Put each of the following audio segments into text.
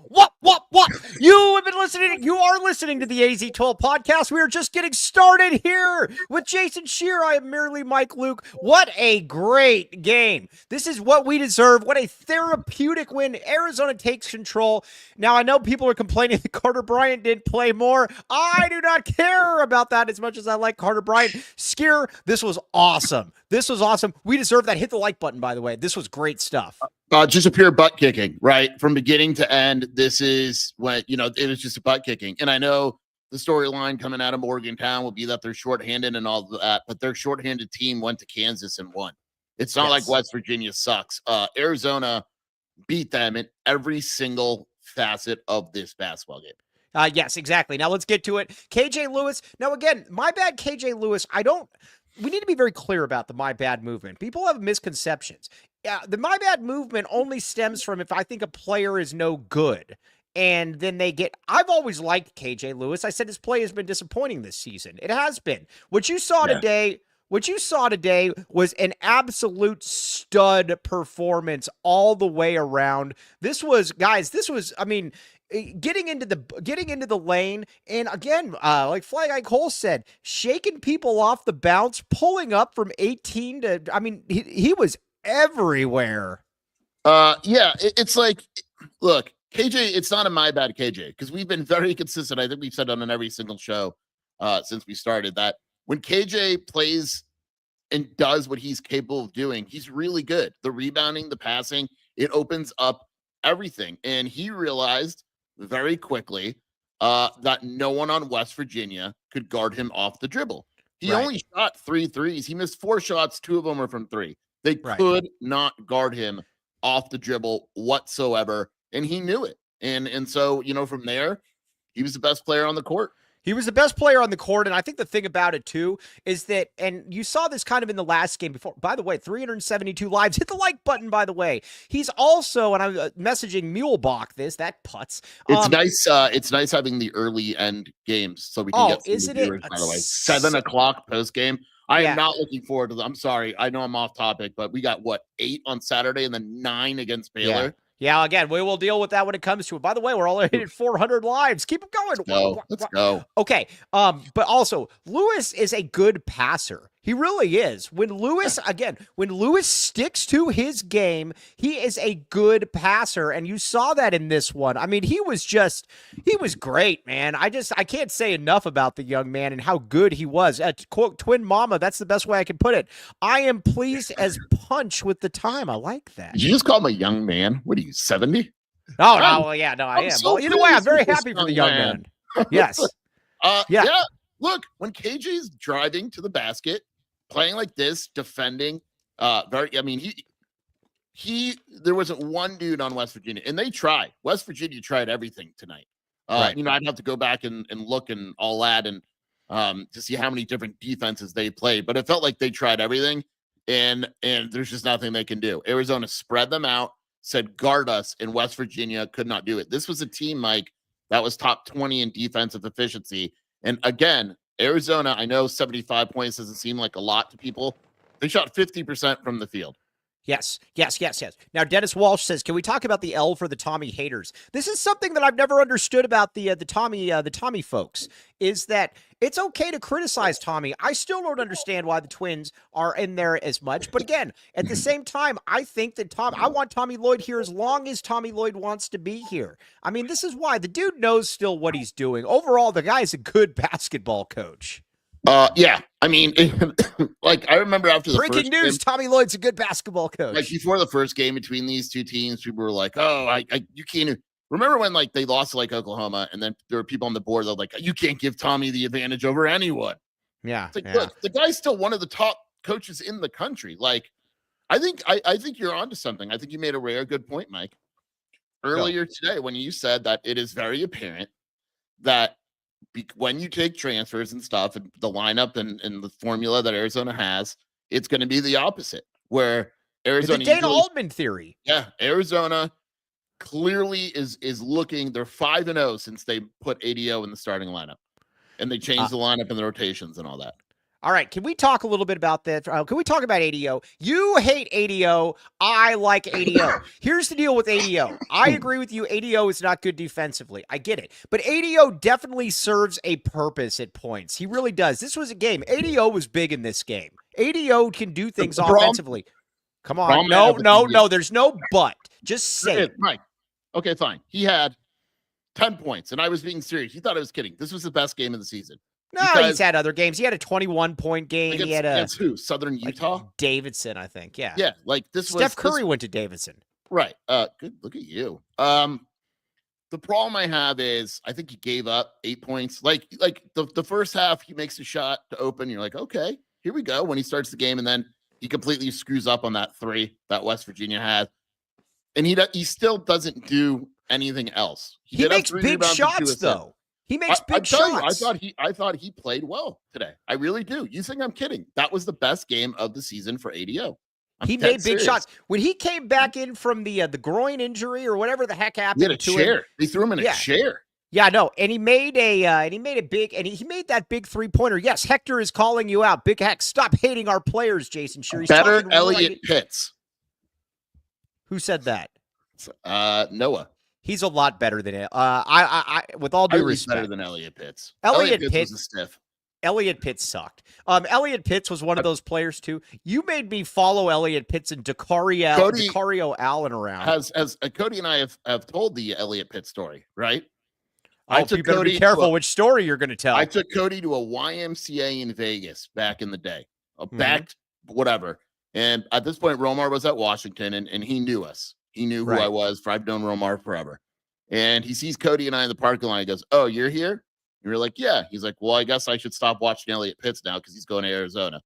What? You have been listening. You are listening to the AZ12 podcast. We are just getting started here with Jason Shear. I am merely Mike Luke. What a great game. This is what we deserve. What a therapeutic win. Arizona takes control. Now, I know people are complaining that Carter Bryant didn't play more. I do not care about that as much as I like Carter Bryant. Shear, this was awesome. This was awesome. We deserve that. Hit the like button, by the way. This was great stuff. Just a pure butt kicking, right? From beginning to end, this is what, it was just a butt kicking. And I know the storyline coming out of Morgantown will be that they're shorthanded and all of that, but their shorthanded team went to Kansas and won. It's not like West Virginia sucks. Arizona beat them in every single facet of this basketball game. Yes, exactly. Now let's get to it. KJ Lewis. Now, again, my bad, KJ Lewis. We need to be very clear about the my bad movement. People have misconceptions. The my bad movement only stems from if I think a player is no good. And then I've always liked KJ Lewis. I said his play has been disappointing this season. It has been. What you saw today was an absolute stud performance all the way around. Getting into the lane, and again, like Fly Guy Cole said, shaking people off the bounce, pulling up from 18 to, he was everywhere. It's like, look, KJ, it's not a my bad KJ, because we've been very consistent. I think we've said on every single show since we started that when KJ plays and does what he's capable of doing, he's really good. The rebounding, the passing, it opens up everything. And he realized very quickly that no one on West Virginia could guard him off the dribble. He only shot 3 threes. He missed 4 shots. 2 of them were from 3. They could not guard him off the dribble whatsoever, and he knew it. And so, from there, he was the best player on the court. He was the best player on the court, and I think the thing about it, too, is that, and you saw this kind of in the last game before, by the way, 372 lives. Hit the like button, by the way. He's also, and I'm messaging Mulebach that putz. It's nice having the early end games so we can get some viewers, by the way. 7 o'clock post game. I am not looking forward to them. I'm sorry. I know I'm off topic, but we got, 8 on Saturday and then 9 against Baylor? Yeah, again, we will deal with that when it comes to it. By the way, we're already at 400 lives. Keep it going. Let's go. Okay, but also, Lewis is a good passer. He really is. When Lewis sticks to his game, he is a good passer, and you saw that in this one. He was great, man. I can't say enough about the young man and how good he was. To quote Twin Mama, that's the best way I can put it. I am pleased as punch with the time. I like that. Did you just call him a young man? What are you, 70? I am. So either way, I'm very happy for the young man. Yes. Look, when KJ's driving to the basket, playing like this, defending, there wasn't one dude on West Virginia, and they tried. West Virginia tried everything tonight. I'd have to go back and look and all that and to see how many different defenses they played, but it felt like they tried everything, and there's just nothing they can do. Arizona spread them out, said guard us, and West Virginia could not do it. This was a team, Mike, that was top 20 in defensive efficiency, and again, Arizona, I know 75 points doesn't seem like a lot to people. They shot 50% from the field. Yes. Now, Dennis Walsh says, can we talk about the L for the Tommy haters? This is something that I've never understood about the Tommy folks, is that it's okay to criticize Tommy. I still don't understand why the Twins are in there as much. But again, at the same time, I think that I want Tommy Lloyd here as long as Tommy Lloyd wants to be here. This is why the dude knows still what he's doing. Overall, the guy's a good basketball coach. I remember after the breaking news, Tommy Lloyd's a good basketball coach. Like before the first game between these two teams, people were like, you can't. Remember when they lost to Oklahoma, and then there were people on the board that were like, you can't give Tommy the advantage over anyone. Yeah. Look, the guy's still one of the top coaches in the country. I think you're onto something. I think you made a rare good point, Mike, earlier today when you said that it is very apparent that when you take transfers and stuff and the lineup and the formula that Arizona has, it's going to be the opposite, where Arizona, the Dana Altman theory. Yeah. Arizona clearly is looking, they're 5-0 since they put ADO in the starting lineup, and they changed the lineup and the rotations and all that. All right, can we talk a little bit about that? Can we talk about ADO? You hate ADO. I like ADO. Here's the deal with ADO. I agree with you. ADO is not good defensively. I get it. But ADO definitely serves a purpose at points. He really does. This was a game. ADO was big in this game. ADO can do things The problem- offensively. Come on. No. There's no but. Just say it. Mike. Okay, fine. He had 10 points, and I was being serious. You thought I was kidding. This was the best game of the season. No, he's had other games. He had a 21-point game. Against, he had against who? Southern Utah? Davidson, I think. Yeah. Yeah, like Steph Curry went to Davidson. Right. Good. Look at you. The problem I have is I think he gave up 8 points. Like the first half, he makes a shot to open. You're like, okay, here we go. When he starts the game, and then he completely screws up on that 3 that West Virginia had, and he still doesn't do anything else. He makes big shots though. He makes big shots. I thought he played well today. I really do. You think I'm kidding? That was the best game of the season for ADO. He made big shots. When he came back in from the groin injury or whatever the heck happened, he had a chair. They threw him in a chair. Yeah, no, and he made he made that big 3-pointer. Yes, Hector is calling you out. Big Heck, stop hating our players, Jason. Sure, he's better Elliott Pitts. Who said that? Noah. He's a lot better than it. I with all due respect, better than Elliott Pitts. Elliott Pitts was a stiff. Elliott Pitts sucked. Elliott Pitts was one of those players too. You made me follow Elliott Pitts and Decario Allen around. As Cody and I have told the Elliott Pitts story, right? You better be careful which story you're going to tell. I took Cody to a YMCA in Vegas back in the day. Whatever. And at this point, Romar was at Washington, and he knew us. He knew who I was. I've known Romar forever. And he sees Cody and I in the parking lot. He goes, "Oh, you're here?" And we're like, "Yeah." He's like, "Well, I guess I should stop watching Elliott Pitts now because he's going to Arizona."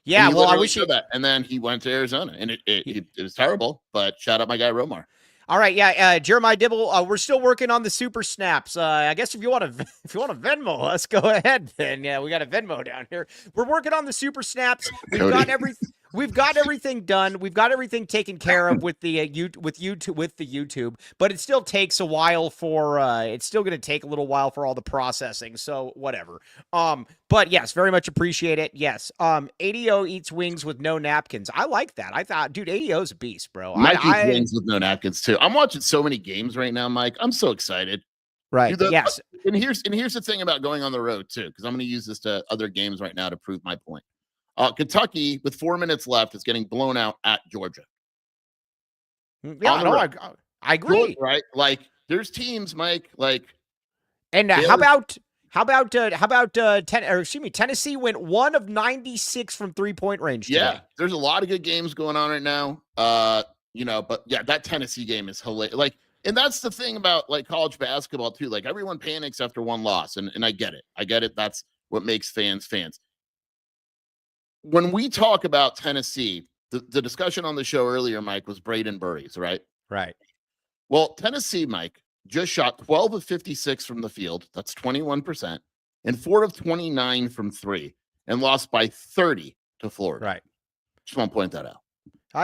Yeah, well, I wish that. And then he went to Arizona, and it was terrible. But shout out my guy Romar. All right, yeah, Jeremiah Dibble, we're still working on the super snaps. I guess if you want to Venmo us, go ahead. Then yeah, we got a Venmo down here. We're working on the super snaps. We've got everything done. We've got everything taken care of with the YouTube, but it still takes a while for. It's still going to take a little while for all the processing. So whatever. But yes, very much appreciate it. Yes. ADO eats wings with no napkins. I like that. I thought, dude, ADO's a beast, bro. Mike eats wings with no napkins too. I'm watching so many games right now, Mike. I'm so excited. Right. Yes. And here's the thing about going on the road too, because I'm going to use this to other games right now to prove my point. Kentucky, with 4 minutes left, is getting blown out at Georgia. Yeah, no, I agree. Right? Like, there's teams, Mike. Like, and Tennessee went 1 of 96 from 3-point range today. Yeah, there's a lot of good games going on right now. But yeah, that Tennessee game is hilarious. Like, and that's the thing about like college basketball too. Like, everyone panics after one loss, and I get it. That's what makes fans. When we talk about Tennessee, the discussion on the show earlier, Mike, was Braden Burries, right? Right. Well, Tennessee, Mike, just shot 12 of 56 from the field. That's 21%, and 4 of 29 from 3, and lost by 30 to Florida. Right. Just want to point that out.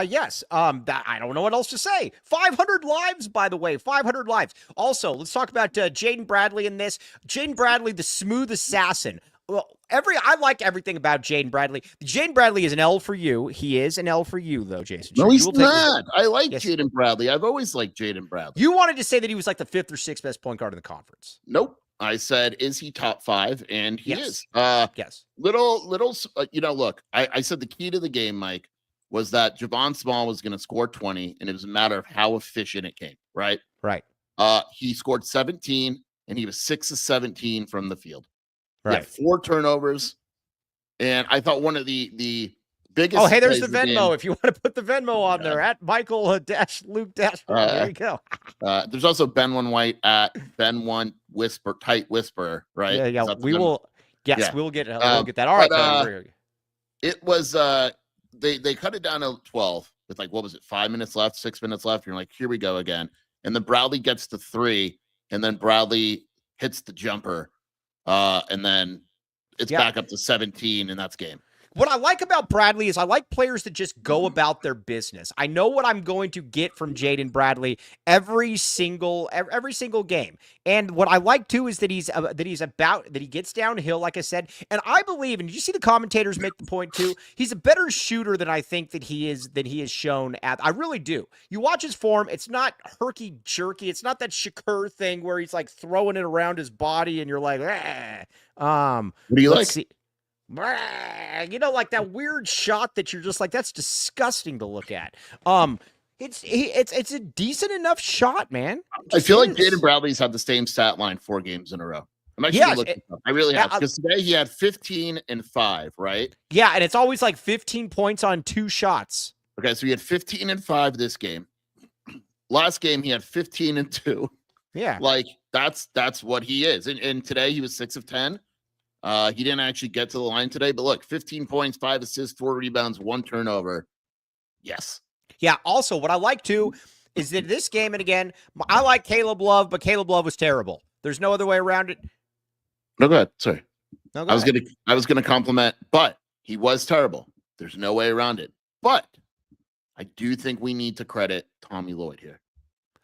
Yes. That I don't know what else to say. 500 lives, by the way. 500 lives. Also, let's talk about Jaden Bradley in this. Jaden Bradley, the smooth assassin. Well, I like everything about Jaden Bradley. Jaden Bradley is an L for you. He is an L for you, though, Jason. No, he's not. I like Jaden Bradley. I've always liked Jaden Bradley. You wanted to say that he was like the 5th or 6th best point guard in the conference. Nope. I said, is he top 5? And he is. Yes. Look, I said the key to the game, Mike, was that Javon Small was going to score 20, and it was a matter of how efficient it came, right? Right. He scored 17, and he was 6 of 17 from the field. Right. 4 turnovers. And I thought one of the biggest. Oh, hey, there's the Venmo. If you want to put the Venmo on there at Michael Luke there you go. There's also Ben One White at Ben One Tight Whisper, right? Yeah. We will. Yes, we'll get that. All right. It was they cut it down to 12 with 5 minutes left, 6 minutes left. You're like, here we go again. And then Bradley gets to 3, and then Bradley hits the jumper. And then it's back up to 17, and that's game. What I like about Bradley is I like players that just go about their business. I know what I'm going to get from Jaden Bradley every single game. And what I like too is that he gets downhill, like I said. And I believe, and you see the commentators make the point too, he's a better shooter than I think that he is shown at. I really do. You watch his form, it's not herky jerky. It's not that Shakur thing where he's like throwing it around his body and you're like, What do you like? see. You know, like that weird shot that you're just like, that's disgusting to look at. It's a decent enough shot, man. I feel like Jaden Bradley's had the same stat line 4 games in a row. I'm actually gonna look this up. I really have, because today he had 15 and 5, right? Yeah, and it's always like 15 points on 2 shots. Okay, so he had 15 and 5 this game. Last game he had 15 and 2. Yeah, like that's what he is. And today he was 6 of 10. He didn't actually get to the line today, but look, 15 points, 5 assists, 4 rebounds, 1 turnover. Yes. Yeah. Also, what I like too is that this game, and again, I like Caleb Love, but Caleb Love was terrible. There's no other way around it. No, go ahead. Sorry. No, I was gonna compliment, but he was terrible. There's no way around it. But I do think we need to credit Tommy Lloyd here.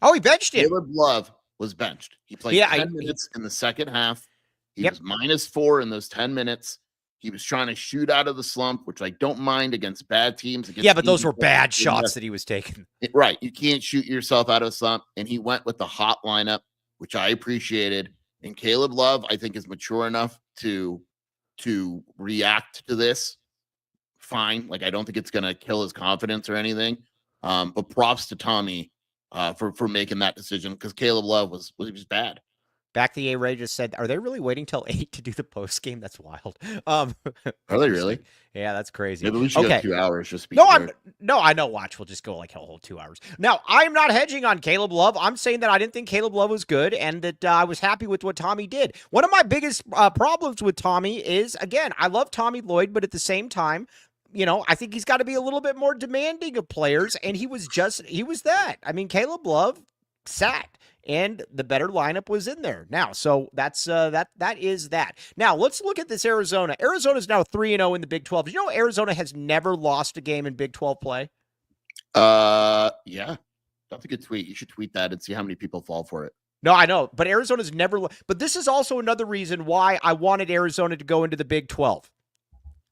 Oh, he benched him. Caleb Love was benched. He played 10 minutes in the second half. He was -4 in those 10 minutes. He was trying to shoot out of the slump, which I don't mind against bad teams. But those were bad shots that he was taking. Right. You can't shoot yourself out of a slump. And he went with the hot lineup, which I appreciated. And Caleb Love, I think, is mature enough to react to this fine. Like, I don't think it's going to kill his confidence or anything. But props to Tommy for making that decision, because Caleb Love was bad. Back the A-Ray just said, are they really waiting till 8 to do the post game? That's wild. Are they really? Yeah, that's crazy. Maybe we should go 2 hours just I know. Watch, we'll just go like a whole 2 hours. Now, I'm not hedging on Caleb Love. I'm saying that I didn't think Caleb Love was good, and that I was happy with what Tommy did. One of my biggest problems with Tommy is, again, I love Tommy Lloyd, but at the same time, you know, I think he's got to be a little bit more demanding of players, and he was that. I mean, Caleb Love sat, and the better lineup was in there. Now, so that's that is that. Now, let's look at this Arizona. Arizona's now 3-0 in the Big 12. Did you know Arizona has never lost a game in Big 12 play? Yeah. That's a good tweet. You should tweet that and see how many people fall for it. No, I know, but Arizona's never. But this is also another reason why I wanted Arizona to go into the Big 12.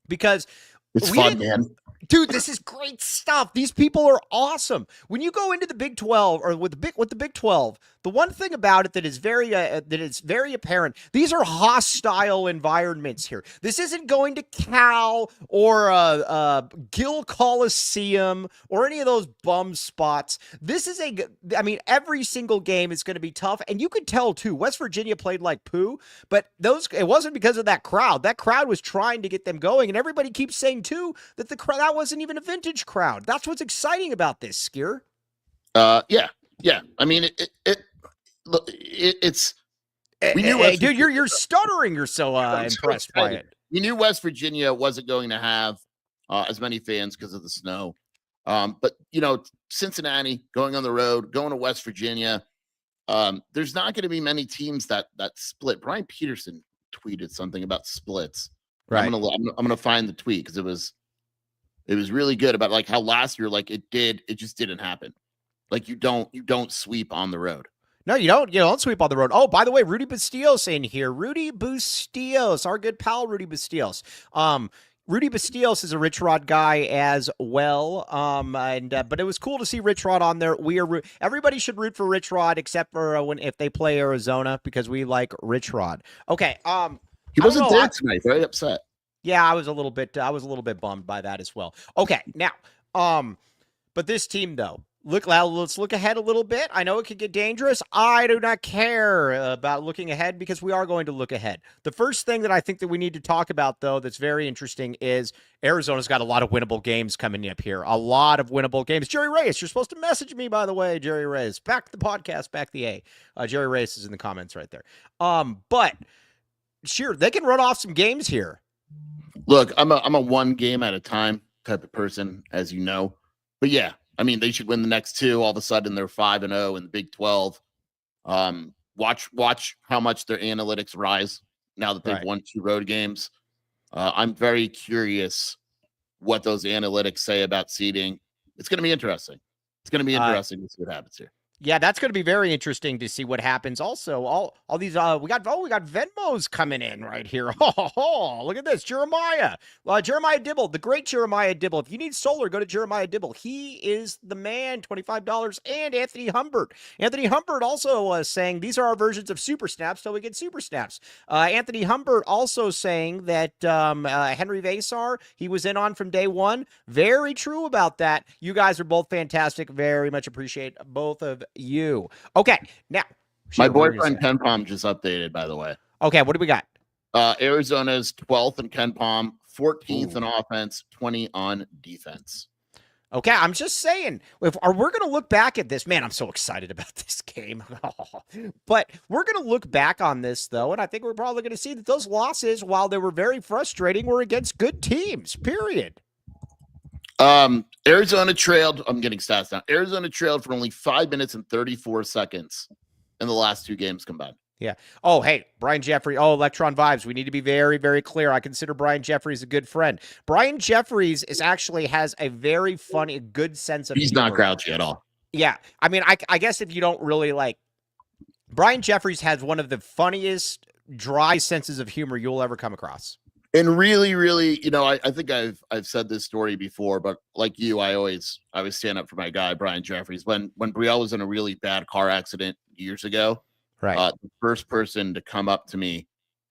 Because it's fun, man. Dude, this is great stuff. These people are awesome. When you go into the Big 12, or with the Big 12, the one thing about it that is very apparent, these are hostile environments here. This isn't going to Cal or Gill Coliseum or any of those bum spots. This is every single game is going to be tough, and you could tell too. West Virginia played like poo, but it wasn't because of that crowd. That crowd was trying to get them going, and everybody keeps saying too that that wasn't even a vintage crowd. That's what's exciting about this, Skier. Yeah. I mean, it's. We knew dude, you're stuttering. You're so impressed by it. We knew West Virginia wasn't going to have as many fans because of the snow. But you know, Cincinnati going on the road, going to West Virginia. There's not going to be many teams that split. Brian Peterson tweeted something about splits. Right. I'm gonna find the tweet, because it was really good about like how last year, like it just didn't happen. Like you don't sweep on the road. No, you don't sweep on the road. Oh, by the way, Rudy Bustillos in here. Rudy Bustillos, our good pal Rudy Bustillos. Rudy Bustillos is a Rich Rod guy as well. But it was cool to see Rich Rod on there. Everybody should root for Rich Rod except for if they play Arizona, because we like Rich Rod. Okay. He wasn't there tonight. Very upset. Yeah, I was a little bit bummed by that as well. Okay, now, but this team though, let's look ahead a little bit. I know it could get dangerous. I do not care about looking ahead, because we are going to look ahead. The first thing that I think that we need to talk about though, that's very interesting, is Arizona's got a lot of winnable games coming up here. A lot of winnable games. Jerry Reyes, you're supposed to message me, by the way, Jerry Reyes. Back the podcast, back the A. Jerry Reyes is in the comments right there. But sure, they can run off some games here. Look, I'm a one game at a time type of person, as you know. But yeah, I mean, they should win the next 2. All of a sudden, they're 5-0 in the Big 12. Watch how much their analytics rise now that they've won 2 road games. I'm very curious what those analytics say about seeding. It's going to be interesting. It's going to be interesting to see what happens here. Yeah, that's going to be very interesting to see what happens. Also, all these we got Venmos coming in right here. Oh, look at this, Jeremiah Dibble, the great Jeremiah Dibble. If you need solar, go to Jeremiah Dibble. He is the man. $25. And Anthony Humbert. Anthony Humbert also saying these are our versions of Super Snaps, so we get Super Snaps. Anthony Humbert also saying that Henri Veesaar, he was in on from day one. Very true about that. You guys are both fantastic. Very much appreciate both of you. Okay, now my boyfriend Ken Palm just updated, by the way. Okay, what do we got? Arizona's 12th in Ken Palm, 14th in offense, 20 on defense. Okay, I'm just saying, we're going to look back at this. Man, I'm so excited about this game. But we're going to look back on this, though, and I think we're probably going to see that those losses, while they were very frustrating, were against good teams, period. Arizona trailed. I'm getting stats now. Arizona trailed for only 5 minutes and 34 seconds in the last 2 games combined. Yeah. Oh, hey, Brian Jeffrey. Oh, Electron Vibes. We need to be very, very clear. I consider Brian Jeffries a good friend. Brian Jeffries has a very funny, good sense of He's humor. not grouchy at all. Yeah. I mean, I guess if you don't really like, Brian Jeffries has one of the funniest, dry senses of humor you'll ever come across. And really, really, I think I've said this story before, but like you, I always stand up for my guy, Brian Jeffries. When Brielle was in a really bad car accident years ago, right? The first person to come up to me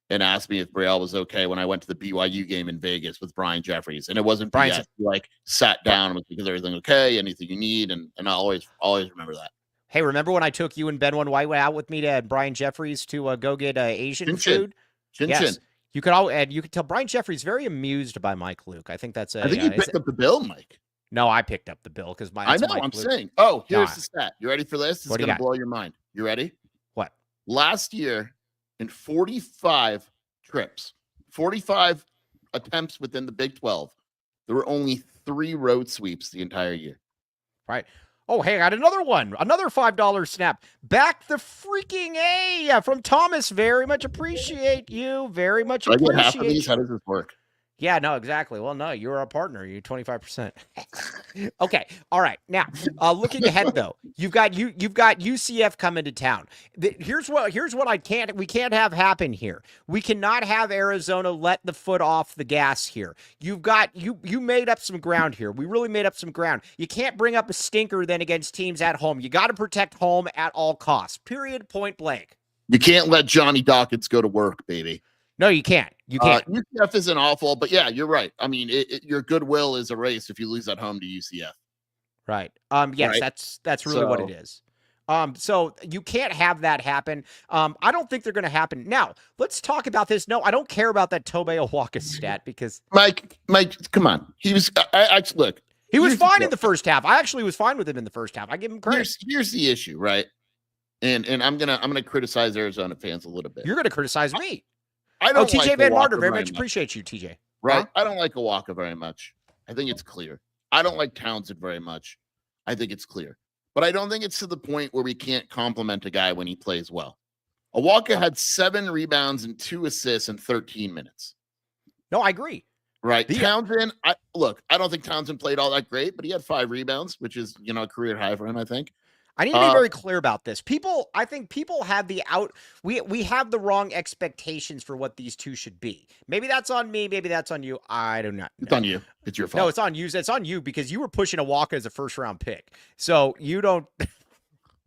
and ask me if Brielle was okay when I went to the BYU game in Vegas with Brian Jeffries. And it wasn't Brian. He sat down and was like, is everything okay? Anything you need? And I always remember that. Hey, remember when I took you and Ben One White out with me to Brian Jeffries to go get Asian food? Chin. You could tell Brian Jeffries very amused by Mike Luke. I think that's I think you picked up the bill, Mike. No, I picked up the bill because I know. I'm saying. Oh, here's the stat. You ready for this? It's going to blow your mind. You ready? What? Last year, in 45 trips, 45 attempts within the Big 12, there were only 3 road sweeps the entire year. Right. Oh, hey, I got another one. Another $5 snap. Back the freaking A from Thomas. Very much appreciate you. Very much appreciate you. Half of these? How does this work? Yeah, no, exactly. Well, no, you're a partner. You're 25%. Okay. All right. Now, looking ahead though, you've got UCF coming to town. Here's what we can't have happen here. We cannot have Arizona let the foot off the gas here. You made up some ground here. We really made up some ground. You can't bring up a stinker then against teams at home. You got to protect home at all costs. Period. Point blank. You can't let Johnny Dawkins go to work, baby. No, you can't. You can't. UCF isn't awful, but yeah, you're right. I mean, your goodwill is erased if you lose at home to UCF. Right. Yes, right? That's really what it is. So you can't have that happen. I don't think they're going to happen. Now, let's talk about this. No, I don't care about that Tobey Owaka stat because Mike, come on. He was look. He was fine in the first half. I actually was fine with him in the first half. I give him credit. Here's the issue, right? And I'm gonna criticize Arizona fans a little bit. You're gonna criticize me. I don't TJ like Van Marder, very much appreciate you, TJ. Right? Huh? I don't like Owaka very much. I think it's clear. I don't like Townsend very much. I think it's clear. But I don't think it's to the point where we can't compliment a guy when he plays well. Owaka had 7 rebounds and 2 assists in 13 minutes. No, I agree. Right. Townsend, I don't think Townsend played all that great, but he had 5 rebounds, which is, a career high for him, I think. I need to be very clear about this. I think people have we have the wrong expectations for what these two should be. Maybe that's on me. Maybe that's on you. I do not know. It's on you. It's your fault. No, it's on you. It's on you because you were pushing Owaka as a first-round pick. So you don't.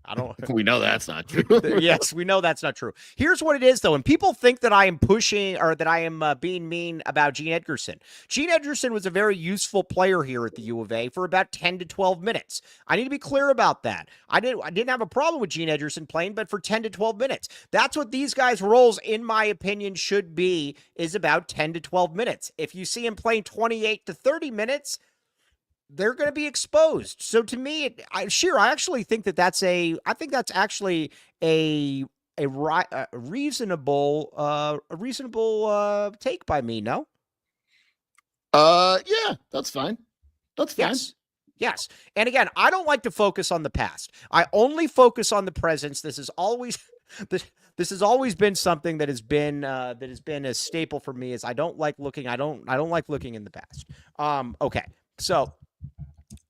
I don't. We know that's not true. Yes, we know that's not true. Here's what it is, though. And people think that I am pushing or that I am being mean about Gene Edgerson. Gene Edgerson was a very useful player here at the U of A for about 10 to 12 minutes. I need to be clear about that. I didn't have a problem with Gene Edgerson playing, but for 10 to 12 minutes. That's what these guys' roles, in my opinion, should be, is about 10 to 12 minutes. If you see him playing 28 to 30 minutes, they're going to be exposed. So to me, I actually think that's actually a reasonable take by me. No. Yeah, that's fine. That's fine. Yes. And again, I don't like to focus on the past. I only focus on the present. This is always This has always been something that has been a staple for me. Is I don't like looking in the past. Okay, so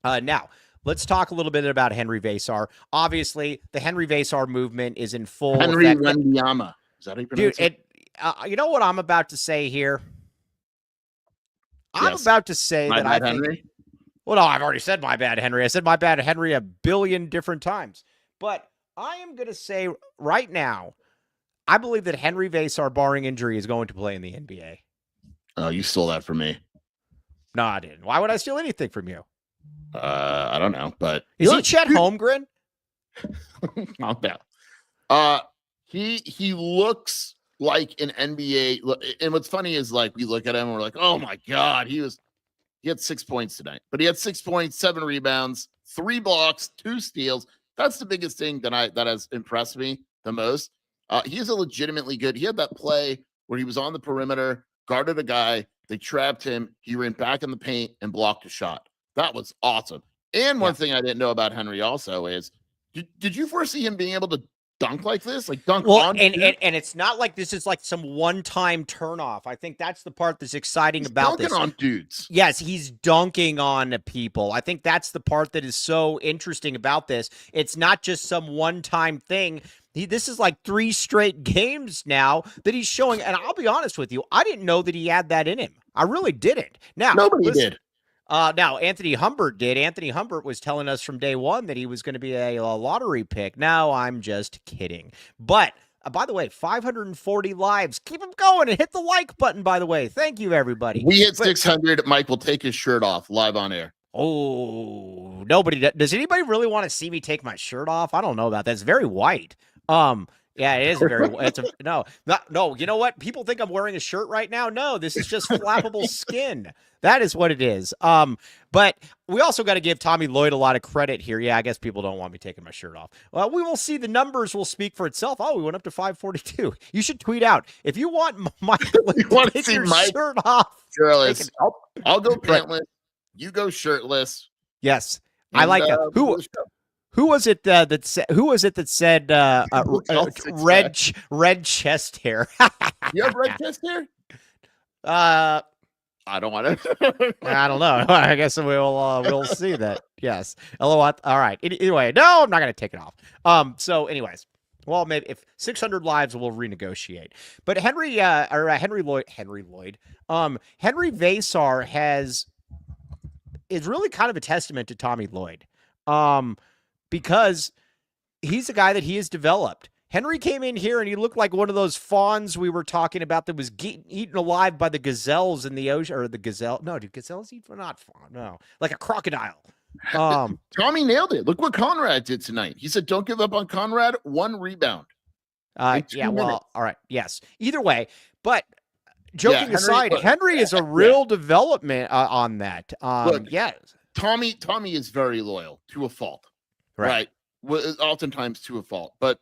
now let's talk a little bit about Henri Veesaar. Obviously, the Henri Veesaar movement is in full Henri effect. Wendiama. Is that how you pronounce it? You know what I'm about to say here? I'm Yes. about to say My that I bad, think. Henry. Well, no, I've already said my bad, Henry. I said my bad, Henry, a billion different times. But I am going to say right now, I believe that Henri Veesaar, barring injury, is going to play in the NBA. Oh, you stole that from me. No, I didn't. Why would I steal anything from you? I don't know, but is he Chet Holmgren? Calm down. He looks like an NBA. And what's funny is like we look at him and we're like, oh my god, he had 6 points tonight, but he had 6 points, 7 rebounds, 3 blocks, 2 steals. That's the biggest thing that has impressed me the most. He is a legitimately good. He had that play where he was on the perimeter, guarded a guy, they trapped him, he ran back in the paint and blocked a shot. That was awesome. And one thing I didn't know about Henry also is, did you foresee him being able to dunk like this? Like dunk on? And it's not like this is like some one-time turnoff. I think that's the part that's exciting He's about dunking this. on dudes. Yes, he's dunking on people. I think that's the part that is so interesting about this. It's not just some one-time thing. This is like 3 straight games now that he's showing. And I'll be honest with you, I didn't know that he had that in him. I really didn't. Now, Nobody did. Now, Anthony Humbert did. Anthony Humbert was telling us from day one that he was going to be a lottery pick. No, I'm just kidding. But, by the way, 540 lives. Keep them going and hit the like button, by the way. Thank you, everybody. We hit 600. Mike will take his shirt off live on air. Oh, nobody. Does anybody really want to see me take my shirt off? I don't know about that. It's very white. Yeah, it is very. No. You know what? People think I'm wearing a shirt right now. No, this is just flappable skin. That is what it is. But we also got to give Tommy Lloyd a lot of credit here. Yeah, I guess people don't want me taking my shirt off. Well, we will see. The numbers will speak for itself. Oh, we went up to 542. You should tweet out if you want Mike to take your shirt off. Shirtless. I'll go pantless. You go shirtless. Yes, I like that. Who was it that said red chest hair? You have red chest hair? I don't want to. I don't know. I guess we'll see that. Yes. All right. Anyway, no, I'm not going to take it off. So anyways, well, maybe if 600 lives, we'll renegotiate. But Henri Veesaar is really kind of a testament to Tommy Lloyd. Because he's a guy that he has developed. Henry came in here and he looked like one of those fawns we were talking about that was eaten alive by the gazelles in the ocean, or the gazelle. No, do gazelles eat? Not fawn. No, like a crocodile. Tommy nailed it. Look what Conrad did tonight. He said, "Don't give up on Conrad." 1 rebound. Yeah. Well, all right. Yes. Either way, but joking aside, Henry is a real development on that. Yes. Tommy is very loyal to a fault. Right. Oftentimes to a fault. But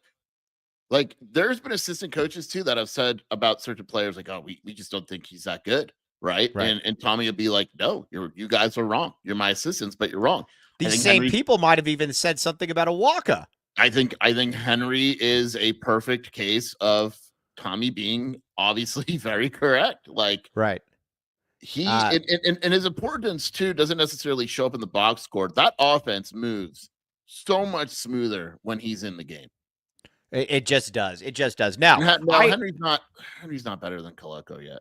like there's been assistant coaches too that have said about certain players like, oh, we just don't think he's that good. Right. And Tommy would be like, no, you guys are wrong. You're my assistants, but you're wrong. These same people might have even said something about Awaka. I think Henry is a perfect case of Tommy being obviously very correct. Like he and his importance too doesn't necessarily show up in the box score. That offense moves so much smoother when he's in the game. It just does. It just does. Now, Henry's not better than Koloko yet.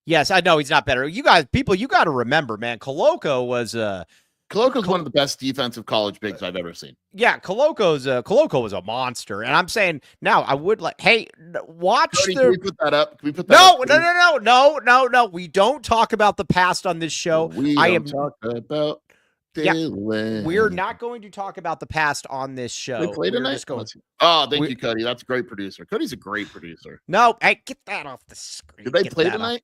Yes, I know he's not better. You guys, people, you got to remember, man. Koloko's one of the best defensive college bigs I've ever seen. Yeah, Koloko was a monster, and I'm saying now I would like. Hey, watch. Can we put that up? Can we put that? No. We don't talk about the past on this show. Talk about. We're not going to talk about the past on this show. They play tonight? Thank you, Cody. That's a great producer. Cody's a great producer. No, hey, get that off the screen. Did they play tonight?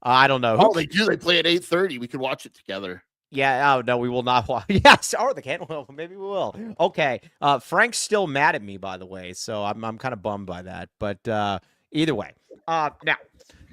I don't know. Oh, they do. They play at 8:30. We could watch it together. Yeah. Oh no, we will not watch. Yes, or they can't. Well, maybe we will. Okay. Frank's still mad at me, by the way, so I'm kind of bummed by that. But either way, now,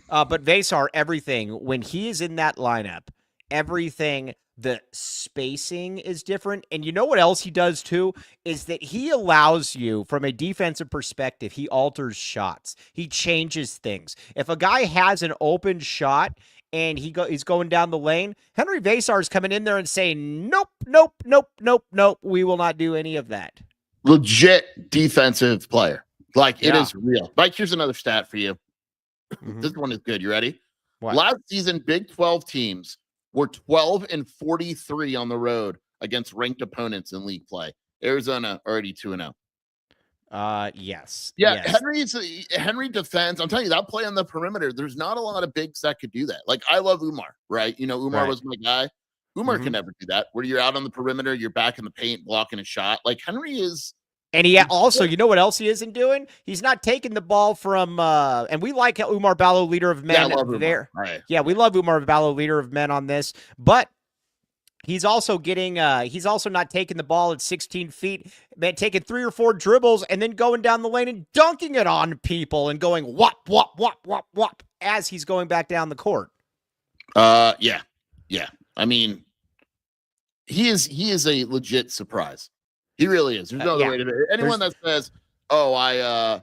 but Veesaar, everything when he is in that lineup, everything the spacing is different. And you know what else he does too? Is that he allows you, from a defensive perspective, he alters shots. He changes things. If a guy has an open shot and he's going down the lane, Henri Veesaar is coming in there and saying, nope, nope, nope, nope, nope. We will not do any of that. Legit defensive player. Like, it Yeah. is real. Mike, here's another stat for you. This one is good. You ready? What? Last season, Big 12 teams were 12-43 on the road against ranked opponents in league play. Arizona already 2-0. Yes. Yeah, yes. Henri defends. I'm telling you, that play on the perimeter, there's not a lot of bigs that could do that. Like, I love Umar, right? You know, Umar Right. was my guy. Umar can never do that. Where you're out on the perimeter, you're back in the paint, blocking a shot. Like, Henri is. And he also, you know what else he isn't doing? He's not taking the ball from, and we like Umar Ballo, leader of men. Yeah, I love there. Right. Yeah, we love Umar Ballo, leader of men on this. But he's also getting, he's also not taking the ball at 16 feet, man, taking 3 or 4 dribbles and then going down the lane and dunking it on people and going whop, whop, whop, whop, whop as he's going back down the court. Yeah. I mean, he is a legit surprise. He really is. There's no other way to do it. Anyone that says, "Oh, I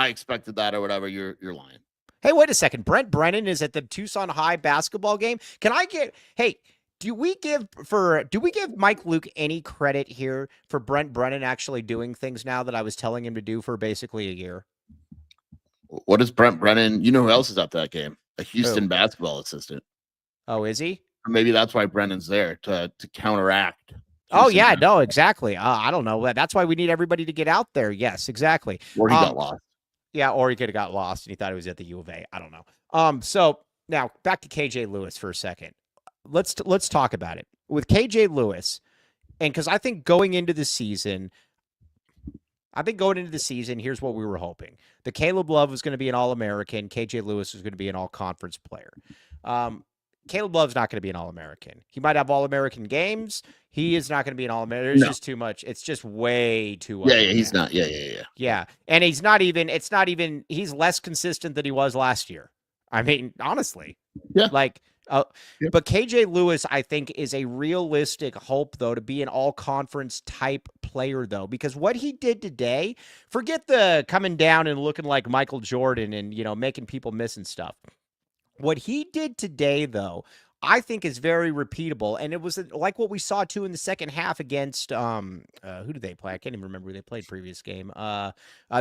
expected that" or whatever, you're lying. Hey, wait a second. Brent Brennan is at the Tucson High basketball game. Can I get? Hey, do we give Mike Luke any credit here for Brent Brennan actually doing things now that I was telling him to do for basically a year? What is Brent Brennan? You know who else is at that game? A Houston basketball assistant. Oh, is he? Or maybe that's why Brennan's there to counteract. Oh, yeah, no, exactly. I don't know. That's why we need everybody to get out there. Yes, exactly. Or he got lost. Yeah, or he could have got lost and he thought he was at the U of A. I don't know. So now back to KJ Lewis for a second. Let's talk about it. With KJ Lewis, and because I think going into the season, here's what we were hoping. The Caleb Love was going to be an All-American. KJ Lewis was going to be an All-Conference player. Caleb Love's not going to be an All-American. He might have All-American games. He is not going to be an All-American. There's just too much. It's just way too. Yeah, he's not. Yeah. Yeah, and he's not even. It's not even. He's less consistent than he was last year. I mean, honestly. Yeah. Like, but KJ Lewis, I think, is a realistic hope, though, to be an all-conference type player, though, because what he did today, forget the coming down and looking like Michael Jordan and, you know, making people miss and stuff. What he did today, though, I think is very repeatable, and it was like what we saw too in the second half against who did they play? I can't even remember who they played previous game.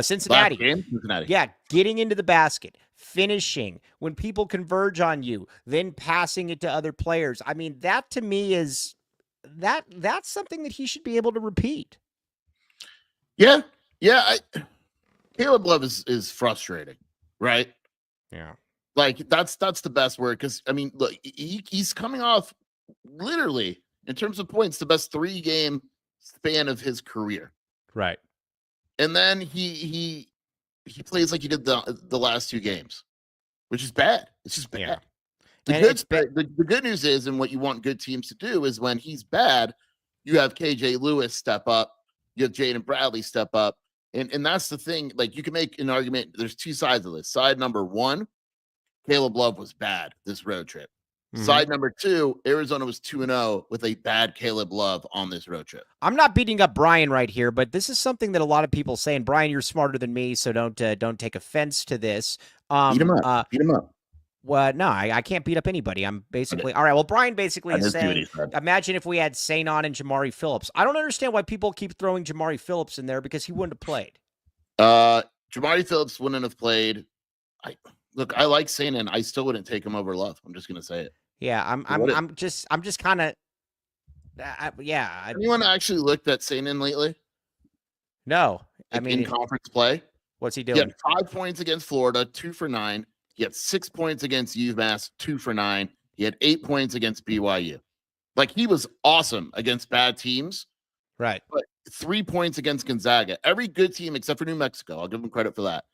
Cincinnati. Cincinnati. Yeah, getting into the basket, finishing when people converge on you, then passing it to other players. I mean, that to me is that's something that he should be able to repeat. Yeah. Caleb Love is frustrating, right? Yeah. Like, that's the best word, because I mean, look, he's coming off literally, in terms of points, the best 3-game span of his career. Right. And then he plays like he did the last 2 games, which is bad. It's just bad. Yeah. The good news is, and what you want good teams to do, is when he's bad, you have KJ Lewis step up, you have Jaden Bradley step up, and that's the thing. Like, you can make an argument. There's 2 sides of this. Side number 1, Caleb Love was bad this road trip. Side number 2, Arizona was 2-0 with a bad Caleb Love on this road trip. I'm not beating up Brian right here, but this is something that a lot of people say. And Brian, you're smarter than me, so don't take offense to this. Beat him up. Beat him up. Well, no, I can't beat up anybody. I'm basically all right. Well, Brian basically is saying, imagine if we had Sanon and Jamari Phillips. I don't understand why people keep throwing Jamari Phillips in there, because he wouldn't have played. Jamari Phillips wouldn't have played. Look, I like Sanon. I still wouldn't take him over Love. I'm just gonna say it. Yeah, I'm just kind of. Yeah. Anyone actually looked at Sanon lately? No, I mean, in conference play, what's he doing? He had 5 points against Florida, 2 for 9. He had 6 points against UMass, 2 for 9. He had 8 points against BYU. Like, he was awesome against bad teams. Right. But 3 points against Gonzaga. Every good team except for New Mexico. I'll give him credit for that.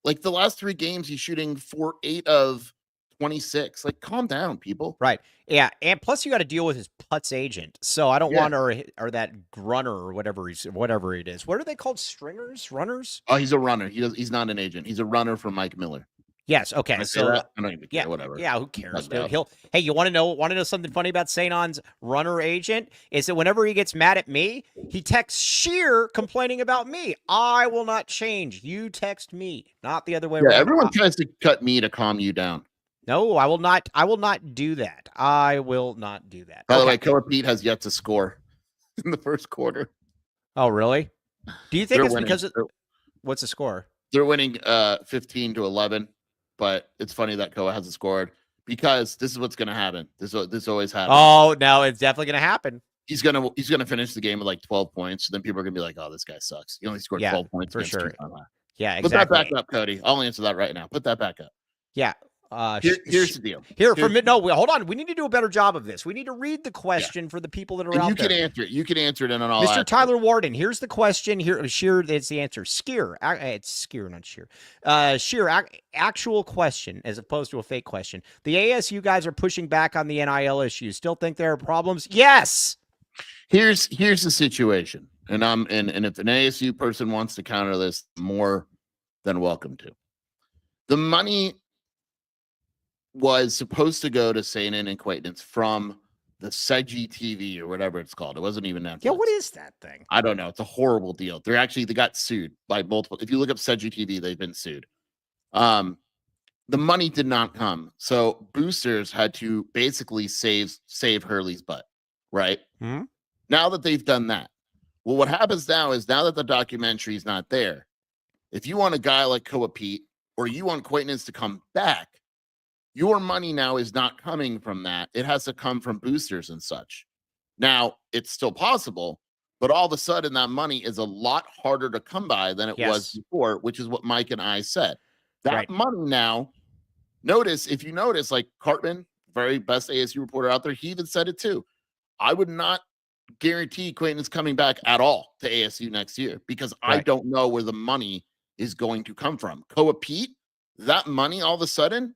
Like, the last 3 games, he's shooting 8 of 26. Like, calm down, people. Right. Yeah. And plus, you got to deal with his Putz agent. So I don't want or that grunner or whatever it is. What are they called? Stringers? Runners? Oh, he's a runner. He's not an agent. He's a runner for Mike Miller. Yes. Okay. Can I say So that? I don't even care. yeah, Whatever. yeah. Who cares, Doesn't dude? matter. Hey, you want to know something funny about St. On's runner agent? Is that whenever he gets mad at me, he texts Sheer complaining about me. I will not change. You text me, not the other way Yeah, around. everyone tries to cut me to calm you down. No, I will not. I will not do that. I will not do that. By the Okay. way, Koa Pete has yet to score in the first quarter. Oh, really? Do you think They're it's winning. because of what's the score? They're winning 15-11, but it's funny that Koa hasn't scored because this is what's going to happen. This always happens. Oh, no, it's definitely going to happen. He's gonna finish the game with like 12 points. So then people are gonna be like, "Oh, this guy sucks. He only scored 12 points for sure." Yeah, exactly. Put that back up, Cody. I'll answer that right now. Put that back up. Yeah. Here's the deal. Hold on. We need to do a better job of this. We need to read the question for the people that are out there. You can answer it. You can answer it, and then I'll Mr. Tyler Warden. Here's the question. Here, Sheer. It's the answer. Skier. It's Skier, not Sheer. Sheer. Actual question, as opposed to a fake question. The ASU guys are pushing back on the NIL issue. Still think there are problems? Yes. Here's the situation, and if an ASU person wants to counter this, more than welcome to. The money was supposed to go to Sainin and Quaintance from the Seji TV or whatever it's called. It wasn't even Netflix. Yeah, what is that thing? I don't know. It's a horrible deal. They got sued by multiple. If you look up Seji TV, they've been sued. The money did not come, so boosters had to basically save Hurley's butt, right? Mm-hmm. Now that they've done that, well, what happens now is now that the documentary is not there, if you want a guy like Koa Pete or you want Quaintance to come back, your money now is not coming from that. It has to come from boosters and such. Now, it's still possible, but all of a sudden that money is a lot harder to come by than it was before, which is what Mike and I said. That money now, if you notice, like Cartman, very best ASU reporter out there, he even said it too. I would not guarantee Quaintance coming back at all to ASU next year because I don't know where the money is going to come from. Koa Pete, that money all of a sudden,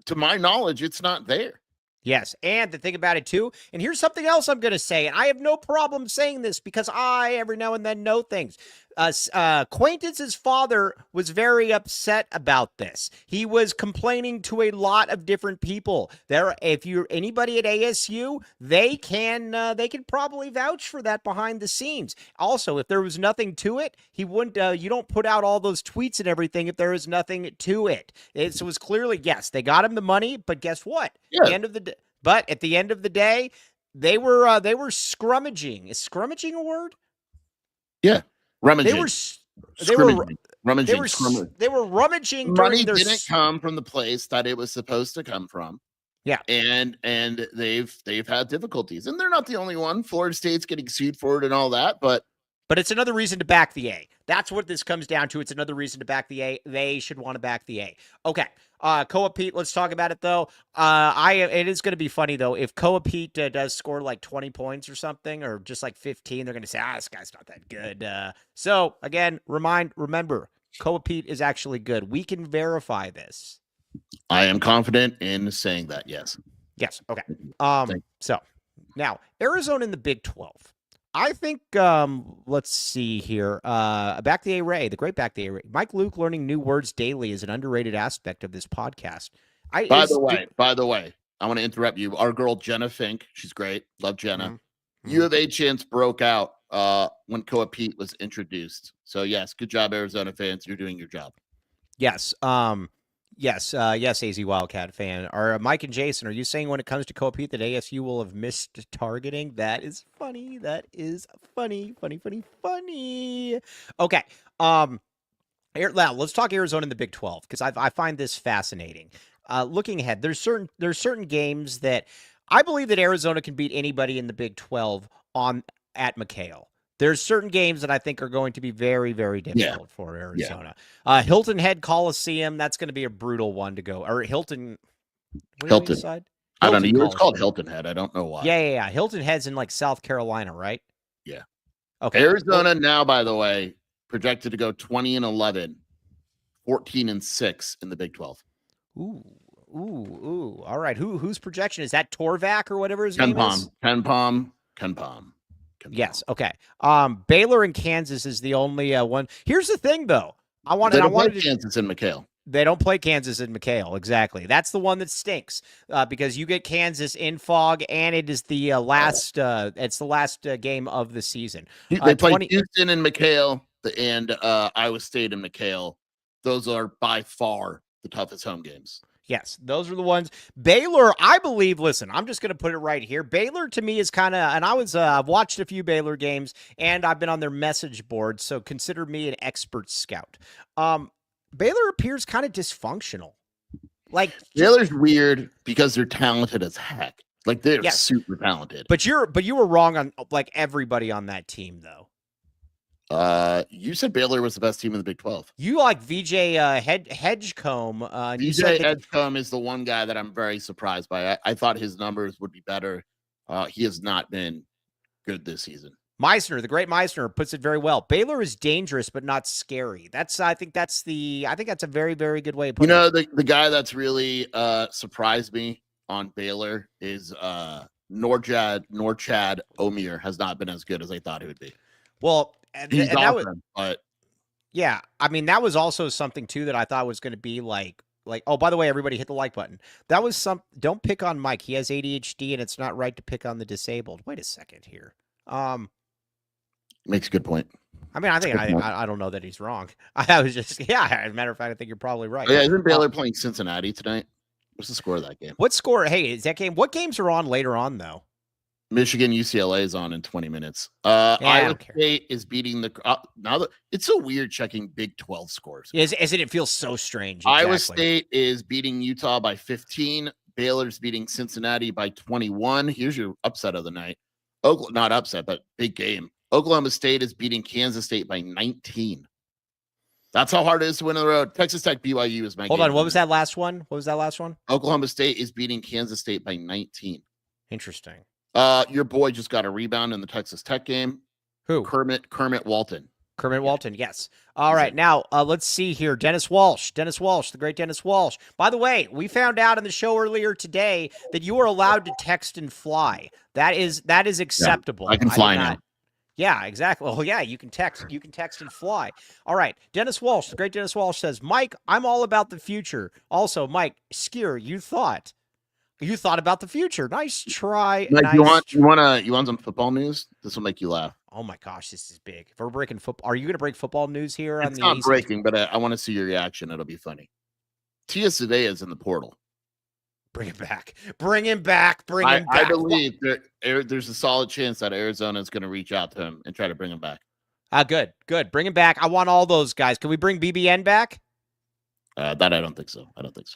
to my knowledge, it's not there. Yes, and the thing about it too, and here's something else I'm going to say, and I have no problem saying this because I every now and then know things. Quaintance's father was very upset about this. He was complaining to a lot of different people. If you're anybody at ASU, they can probably vouch for that behind the scenes. Also, if there was nothing to it, he wouldn't. You don't put out all those tweets and everything if there is nothing to it. It was clearly yes, they got him the money, but guess what? Yeah. At the end of the day, they were scrummaging. Is scrummaging a word? Yeah. Rummaging. They were rummaging. Money didn't come from the place that it was supposed to come from. Yeah. And they've had difficulties. And they're not the only one. Florida State's getting sued for it and all that, but it's another reason to back the A. That's what this comes down to. It's another reason to back the A. They should want to back the A. Okay. Koa Pete, let's talk about it though. It is going to be funny though. If Koa Pete does score like 20 points or something, or just like 15, they're going to say, this guy's not that good. So again, remember, Koa Pete is actually good. We can verify this. I am confident in saying that. Yes. Yes. Okay. So now Arizona in the Big 12. I think, let's see here. Back the A-Ray, the great Back the A-Ray. Mike Luke learning new words daily is an underrated aspect of this podcast. By the way, I want to interrupt you. Our girl, Jenna Fink, she's great. Love Jenna. Mm-hmm. U of A chants broke out when Koa Pete was introduced. So, yes, good job, Arizona fans. You're doing your job. Yes. Yes, AZ Wildcat fan. Are Mike and Jason, are you saying when it comes to Koa Pete that ASU will have missed targeting? That is funny. That is funny. Okay. Let's talk Arizona in the Big 12 because I find this fascinating. Looking ahead, there's certain games that I believe that Arizona can beat anybody in the Big 12 at McHale. There's certain games that I think are going to be very, very difficult for Arizona. Yeah. Hilton Head Coliseum, that's going to be a brutal one to go. Or Hilton. Hilton. I don't know. It's called Hilton Head. I don't know why. Yeah. Hilton Head's in like South Carolina, right? Yeah. Okay. Arizona now, by the way, projected to go 20-11, 14-6 in the Big 12. Ooh. All right. Whose projection is that? Torvac or whatever his name is? Ken Palm. Yes. Okay. Baylor and Kansas is the only one. Here's the thing, though. I wanted Kansas in McHale. They don't play Kansas in McHale. Exactly. That's the one that stinks because you get Kansas in fog, and it is the last. It's the last game of the season. They play Houston and McHale and Iowa State and McHale. Those are by far the toughest home games. Yes, those are the ones. Baylor, I believe, listen, I'm just going to put it right here. Baylor to me is kind of, and I've watched a few Baylor games, and I've been on their message board, so consider me an expert scout. Baylor appears kind of dysfunctional. Like Baylor's weird because they're talented as heck. Like they're super talented. But you were wrong on like everybody on that team, though. You said Baylor was the best team in the Big 12. You like VJ Hedgecombe. VJ Hedgecombe is the one guy that I'm very surprised by. I thought his numbers would be better. He has not been good this season. Meisner, the great Meisner, puts it very well. Baylor is dangerous but not scary. I think that's a very, very good way of putting it. The guy that's really surprised me on Baylor is Norchad Omir has not been as good as I thought he would be. Well, he's awesome, but yeah, I mean that was also something too that I thought was going to be like oh, by the way, everybody hit the like button. That was don't pick on Mike. He has ADHD and it's not right to pick on the disabled. Wait a second here. Makes a good point. I mean, I don't know that he's wrong. I was just as a matter of fact, I think you're probably right. Oh, yeah, isn't Baylor playing Cincinnati tonight? What's the score of that game? What score? Hey, is that game? What games are on later on though? Michigan UCLA is on in 20 minutes. Iowa State is beating it's so weird checking Big 12 scores. Isn't it feels so strange? Exactly. Iowa State is beating Utah by 15. Baylor's beating Cincinnati by 21. Here's your upset of the night. Not upset, but big game. Oklahoma State is beating Kansas State by 19. That's how hard it is to win on the road. Texas Tech BYU is my Hold on. What was that last one? Oklahoma State is beating Kansas State by 19. Interesting. Your boy just got a rebound in the Texas Tech game. Who? Kermit Walton. Kermit Walton, yes. All right, now let's see here. Dennis Walsh, the great Dennis Walsh. By the way, we found out in the show earlier today that you are allowed to text and fly. That is acceptable. Yeah, I can fly now. Yeah, exactly. Well, yeah, you can text and fly. All right, Dennis Walsh, the great Dennis Walsh says, Mike, I'm all about the future. Also, Mike, Skier, you thought about the future. Nice try. Mike, you want some football news? This will make you laugh. Oh my gosh, this is big. If we're breaking football, are you going to break football news here? It's not breaking, but I want to see your reaction. It'll be funny. Tia Sadea is in the portal. Bring him back. Bring him back. I believe there's a solid chance that Arizona is going to reach out to him and try to bring him back. Good. Bring him back. I want all those guys. Can we bring BBN back? That I don't think so.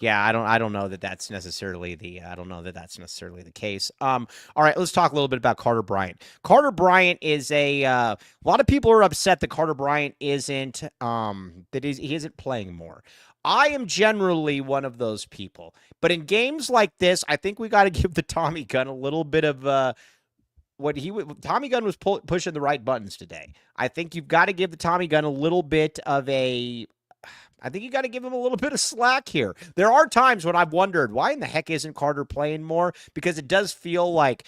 Yeah, I don't know that that's necessarily the case. All right, let's talk a little bit about Carter Bryant. Carter Bryant is a lot of people are upset that Carter Bryant isn't he isn't playing more. I am generally one of those people, but in games like this, I think we got to give the Tommy gun a little bit of Tommy gun was pushing the right buttons today. I think you've got to give the Tommy gun a little bit of I think you got to give him a little bit of slack here. There are times when I've wondered, why in the heck isn't Carter playing more? Because it does feel like,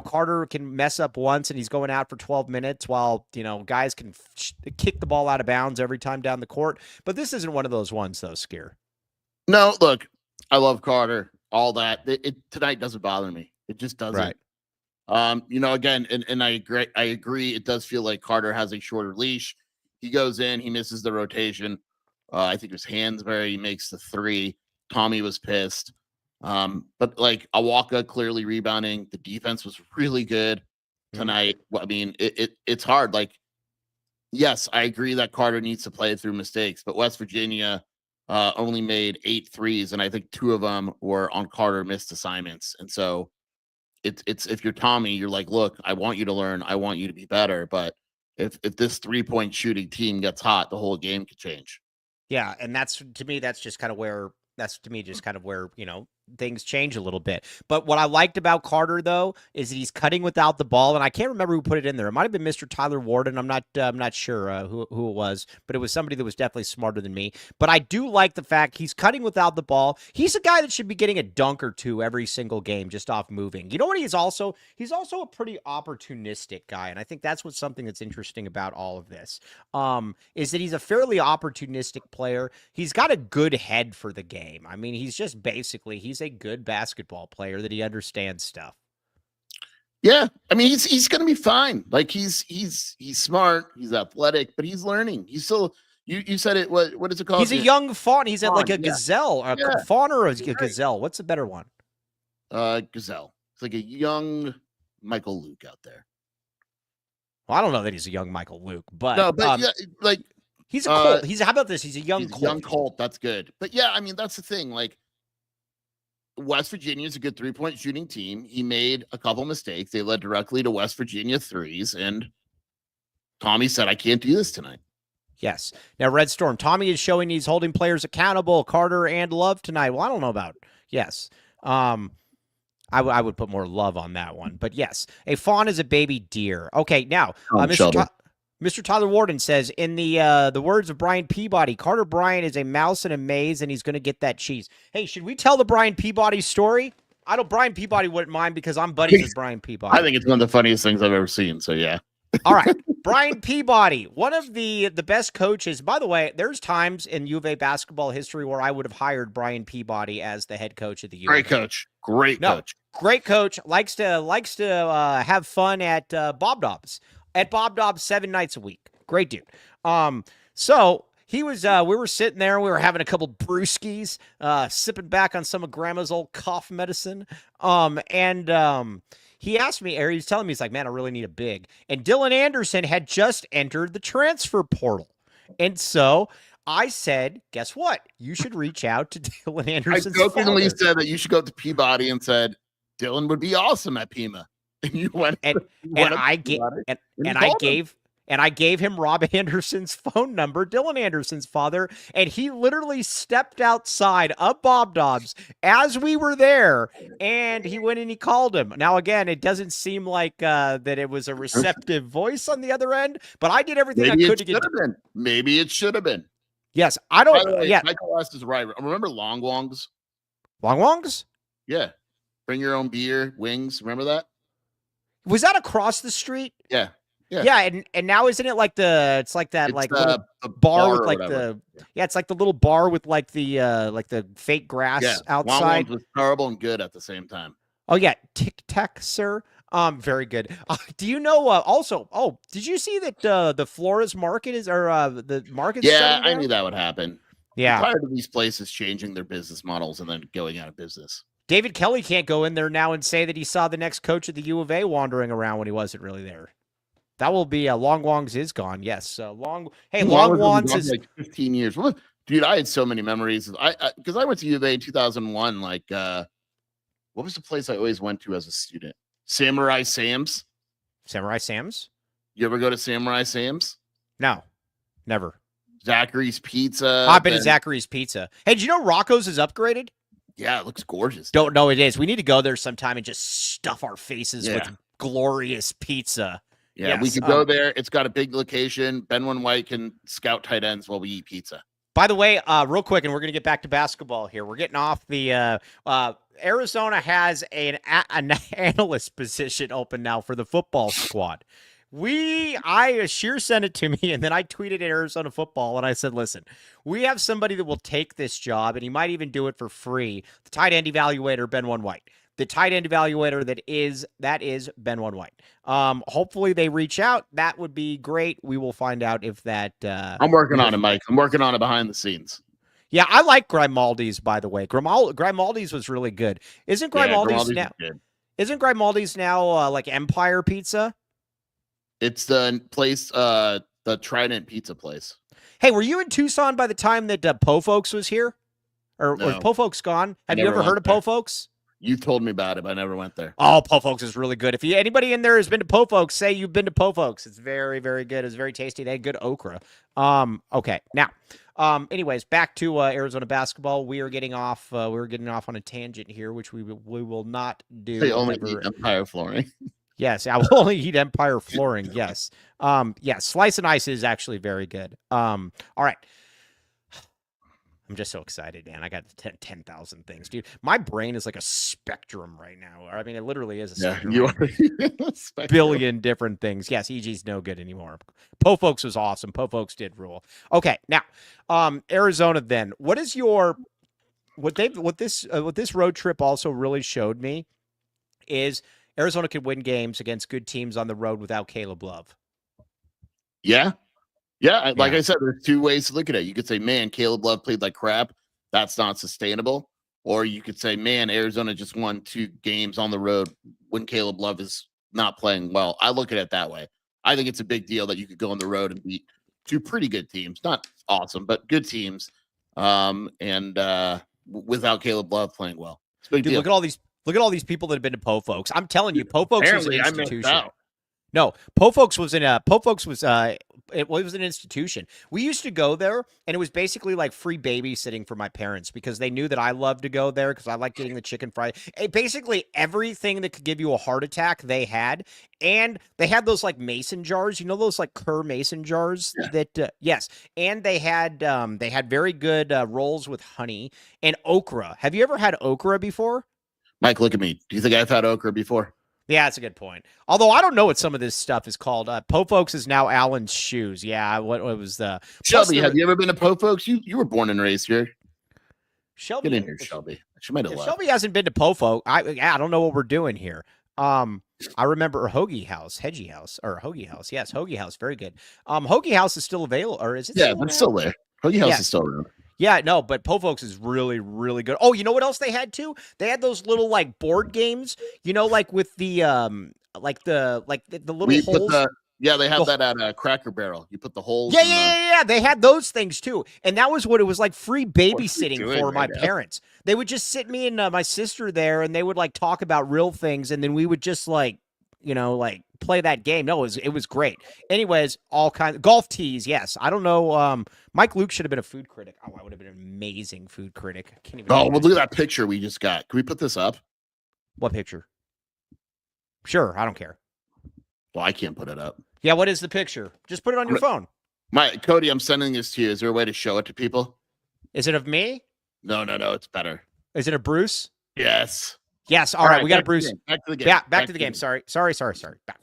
Carter can mess up once and he's going out for 12 minutes while, guys can kick the ball out of bounds every time down the court. But this isn't one of those ones, though, Skier. No, look, I love Carter, all that. It tonight doesn't bother me. It just doesn't. Right. Again, and I agree. It does feel like Carter has a shorter leash. He goes in, he misses the rotation. I think it was Hansberry. He makes the three. Tommy was pissed. But like Awaka clearly rebounding. The defense was really good tonight. I mean, it's hard. Like, yes, I agree that Carter needs to play through mistakes, but West Virginia only made 8 threes, and I think 2 of them were on Carter missed assignments. And so it's if you're Tommy, you're like, look, I want you to learn. I want you to be better. But if this 3-point shooting team gets hot, the whole game could change. Yeah, and that's just kind of where things change a little bit. But what I liked about Carter though is that he's cutting without the ball, and I can't remember who put it in there. It might have been Mr. Tyler Warden. I'm not sure who it was, but it was somebody that was definitely smarter than me. But I do like the fact he's cutting without the ball. He's a guy that should be getting a dunk or two every single game just off moving. You know what he's also? He's also a pretty opportunistic guy, and I think that's what's something that's interesting about all of this. Is that he's a fairly opportunistic player. He's got a good head for the game. I mean, he's a good basketball player that he understands stuff. Yeah, I mean, he's going to be fine. Like he's smart, he's athletic, but he's learning. He's still. You said it. What is it called? He's a young fawn. He's at like a yeah. gazelle, a fawn or a gazelle. What's the better one? Gazelle. It's like a young Michael Luke out there. Well, I don't know that he's a young Michael Luke, but no, but yeah, like he's a colt. How about this? He's a young colt. Young colt. That's good. But yeah, I mean, that's the thing. Like West Virginia is a good 3-point shooting team. He made a couple mistakes. They led directly to West Virginia threes, and Tommy said, "I can't do this tonight." Yes. Now, Red Storm, Tommy is showing he's holding players accountable, Carter and Love tonight. Well, I don't know about yes. I would put more Love on that one, but yes, a fawn is a baby deer. Okay, now Mr. Tyler Warden says in the words of Bryant Peabody, Carter Bryant is a mouse in a maze, and he's going to get that cheese. Hey, should we tell the Bryant Peabody story? Bryant Peabody wouldn't mind because I'm buddies with Bryant Peabody. I think it's one of the funniest things I've ever seen. So yeah. All right. Bryant Peabody, one of the best coaches. By the way, there's times in U of A basketball history where I would have hired Bryant Peabody as the head coach of the U of A. Great coach. Great coach. Likes to have fun at Bob Dobbs. At Bob Dobbs 7 nights a week. Great dude. So he was we were sitting there, we were having a couple brewskis, sipping back on some of Grandma's old cough medicine. He asked me, or he's telling me, he's like, man, I really need a big. And Dylan Anderson had just entered the transfer portal. And so I said, guess what? You should reach out to Dylan Anderson. I jokingly said that you should go up to Peabody and said, Dylan would be awesome at Pima. And you went and I gave him Rob Anderson's phone number, Dylan Anderson's father, and he literally stepped outside of Bob Dobbs as we were there, and he went and he called him. Now, again, it doesn't seem like that it was a receptive voice on the other end, but I did everything I could to get. Maybe it should have been. Yes, I don't. Yeah, Michael West is right. Remember Long Wongs? Long Wongs? Yeah, bring your own beer, wings. Remember that? Was that across the street? Yeah. Yeah, and now isn't it like it's like that little bar with like it's like the little bar with like the fake grass outside. Long was terrible and good at the same time. Oh yeah, Tic Tac, sir. Very good. Do you know also? Oh, did you see that the Flores market the market? Yeah, I knew that would happen. Yeah, I'm tired of these places changing their business models and then going out of business. David Kelly can't go in there now and say that he saw the next coach of the U of A wandering around when he wasn't really there. That will be Long Wongs is gone. Yes, Long Wongs is like 15 years. Well, dude, I had so many memories. Because I went to U of A in 2001. Like, what was the place I always went to as a student? Samurai Sam's. Samurai Sam's. You ever go to Samurai Sam's? No, never. Zachary's Pizza. I've been to Zachary's Pizza. Hey, did you know Rocco's is upgraded? Yeah, it looks gorgeous. Don't know it is. We need to go there sometime and just stuff our faces with glorious pizza. Yeah, yes, we could go there. It's got a big location. Ben White can scout tight ends while we eat pizza. By the way, real quick, and we're going to get back to basketball here. We're getting off the Arizona has an analyst position open now for the football squad. Sheer sent it to me, and then I tweeted at Arizona football, and I said, listen, we have somebody that will take this job, and he might even do it for free. The tight end evaluator, Ben White. The tight end evaluator that is Ben White. Hopefully they reach out. That would be great. We will find out if that. I'm working on it, Mike. I'm working on it behind the scenes. Yeah, I like Grimaldi's, by the way. Grimaldi's was really good. Isn't Grimaldi's now? Isn't Grimaldi's now like Empire Pizza? It's the place, the Trident Pizza place. Hey, were you in Tucson by the time that Po Folks was here? Or No. was Po Folks gone? Have you ever heard of Po Folks? You told me about it, but I never went there. Oh, Po Folks is really good. If anybody in there has been to Po Folks, say you've been to Po Folks. It's very, very good. It's very tasty. They had good okra. Okay. Now, anyways, back to Arizona basketball. We are getting off. We're getting off on a tangent here, which we will not do. They only eat Empire flooring. Yes, I will only eat Empire flooring. Yes. Yes, Slice and Ice is actually very good. All right. I'm just so excited, man. I got 10,000 things, dude. My brain is like a spectrum right now. I mean, it literally is a spectrum. You are billion different things. Yes, EG's no good anymore. Po Folks was awesome. Po Folks did rule. Okay, now, Arizona. Then, what is your what this road trip also really showed me is Arizona can win games against good teams on the road without Caleb Love. Yeah. Yeah, like I said, there's two ways to look at it. You could say, man, Caleb Love played like crap. That's not sustainable. Or you could say, man, Arizona just won 2 games on the road when Caleb Love is not playing well. I look at it that way. I think it's a big deal that you could go on the road and beat 2 pretty good teams. Not awesome, but good teams. Without Caleb Love playing well. It's a big deal. Look at all these people that have been to Po Folks. I'm telling you, Po Folks is an institution. No, Po Folks was an institution. We used to go there, and it was basically like free babysitting for my parents because they knew that I loved to go there because I like getting the chicken fried. Basically, everything that could give you a heart attack, they had. And they had those like mason jars, those like Kerr mason jars that, yes. And they had very good rolls with honey and okra. Have you ever had okra before? Mike, look at me. Do you think I've had okra before? Yeah, that's a good point. Although I don't know what some of this stuff is called. Po Folks is now Allen's Shoes. Yeah, what was the Shelby? Have you ever been to Po Folks? You were born and raised here. Shelby, get in here, Shelby. She might have left. Shelby hasn't been to Po Folks. I don't know what we're doing here. I remember Hoagie House. Yes, Hoagie House, very good. Hoagie House is still available, or is it? Yeah, it's still there. Hoagie House is still around. Yeah, no, but Po Folks is really, really good. Oh, you know what else they had too? They had those little like board games, like with the the little holes. They have that at Cracker Barrel. You put the holes. Yeah. They had those things too, and that was what it was like, free babysitting for my parents. They would just sit me and my sister there, and they would like talk about real things, and then we would just like play that game. No, it was great. Anyways, all kinds of golf tees. Yes. I don't know. Mike Luke should have been a food critic. Oh, I would have been an amazing food critic. I can't even. Oh, well, look at that picture we just got. Can we put this up? What picture? Sure. I don't care. Well, I can't put it up. Yeah. What is the picture? Just put it on your phone. Cody, I'm sending this to you. Is there a way to show it to people? Is it of me? No. It's better. Is it a Bruce? Yes. Yes. All right. We got a Bruce. Back to the game. Yeah. Back to the game. Sorry. Back.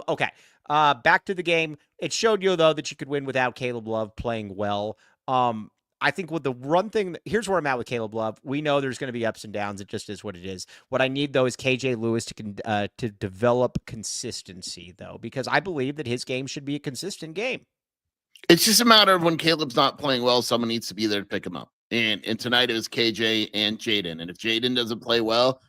Okay. Back to the game. It showed you though that you could win without Caleb Love playing well. I think with the run thing, here's where I'm at with Caleb Love. We know there's going to be ups and downs. It just is what it is. What I need though is KJ Lewis to develop consistency though, because I believe that his game should be a consistent game. It's just a matter of when Caleb's not playing well, someone needs to be there to pick him up. And tonight it was KJ and Jaden. And if Jaden doesn't play well,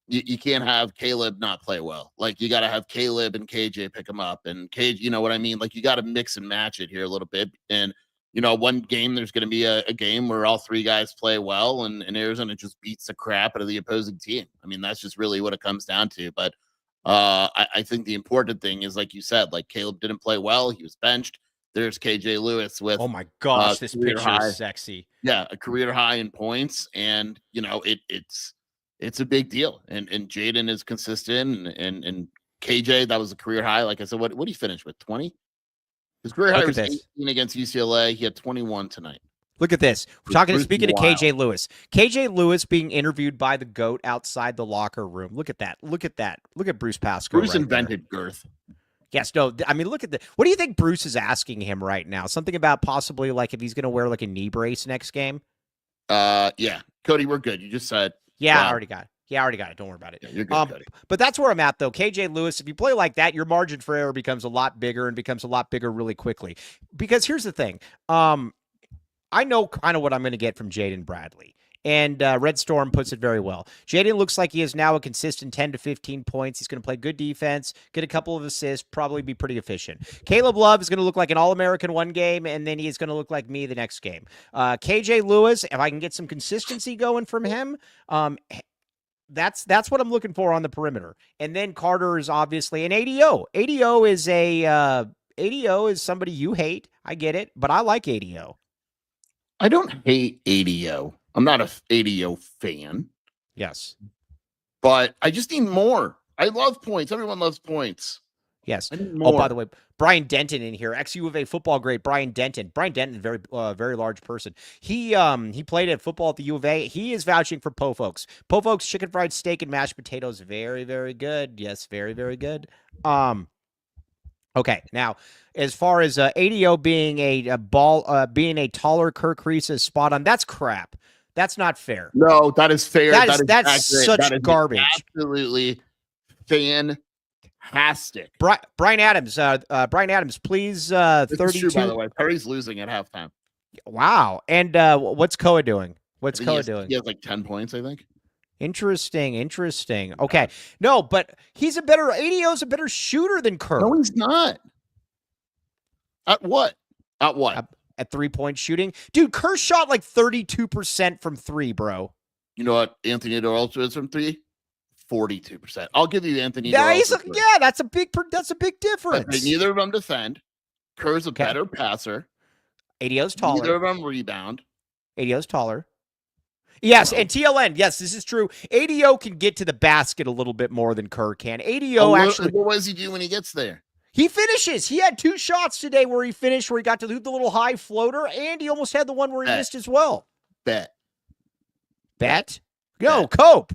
you can't have Caleb not play well. Like, you got to have Caleb and KJ pick him up. And KJ, you know what I mean? Like, you got to mix and match it here a little bit. And, one game, there's going to be a game where all 3 guys play well and Arizona just beats the crap out of the opposing team. I mean, that's just really what it comes down to. But I think the important thing is, like you said, like, Caleb didn't play well. He was benched. There's KJ Lewis with, oh my gosh, this picture is sexy. Yeah, a career high in points, and it's a big deal. And Jaden is consistent, and KJ, that was a career high. Like I said, what did he finish with? 20? His career high was 18 against UCLA. He had 21 tonight. Look at this. Speaking of KJ Lewis. KJ Lewis being interviewed by the GOAT outside the locker room. Look at that. Look at Bruce Pascoe. Bruce invented girth. Yes, no, I mean, look at the. What do you think Bruce is asking him right now? Something about possibly like if he's going to wear like a knee brace next game? Yeah. Cody, we're good. You just said. Yeah, wow. I already got it. Don't worry about it. Yeah, you're good, Cody. But that's where I'm at, though. KJ Lewis, if you play like that, your margin for error becomes a lot bigger and becomes a lot bigger really quickly. Because here's the thing. I know kind of what I'm going to get from Jaden Bradley. And Red Storm puts it very well. Jaden looks like he is now a consistent 10 to 15 points. He's going to play good defense, get a couple of assists, probably be pretty efficient. Caleb Love is going to look like an All-American one game, and then he's going to look like me the next game. KJ Lewis, if I can get some consistency going from him, that's what I'm looking for on the perimeter. And then Carter is obviously an ADO. ADO is somebody you hate. I get it, but I like ADO. I don't hate ADO. I'm not a ADO fan. Yes. But I just need more. I love points. Everyone loves points. Yes. I need more. Oh, by the way, Brian Denton in here. Ex-U of A football great Brian Denton. Brian Denton, very large person. He played at football at the U of A. He is vouching for Po Folks. Po Folks chicken fried steak and mashed potatoes. Very, very good. Yes, very, very good. Okay, now as far as ADO being being a taller Kirk Reese is spot on, that's crap. That's not fair. No, that is fair. That's such garbage. Absolutely fantastic. Brian Adams, please. 32. True, by the way, Perry's losing at halftime. Wow. And what's Koa doing? What's Koa doing? He has like 10 points, I think. Interesting. Okay. No, but ADO's a better shooter than Kirk. No, he's not. At what? At 3-point shooting? Dude, Kerr shot like 32% from 3, bro. You know what Anthony also is from 3? 42%. I'll give you Anthony. That's a big difference. But neither of them defend. Kerr's a better passer. ADO's taller. Neither of them rebound. ADO's taller. Yes, and TLN. Yes, this is true. ADO can get to the basket a little bit more than Kerr can. ADO actually. What does he do when he gets there? He finishes. He had 2 shots today where he finished, where he got to do the little high floater, and he almost had the one where he missed as well. Bet? No, cope.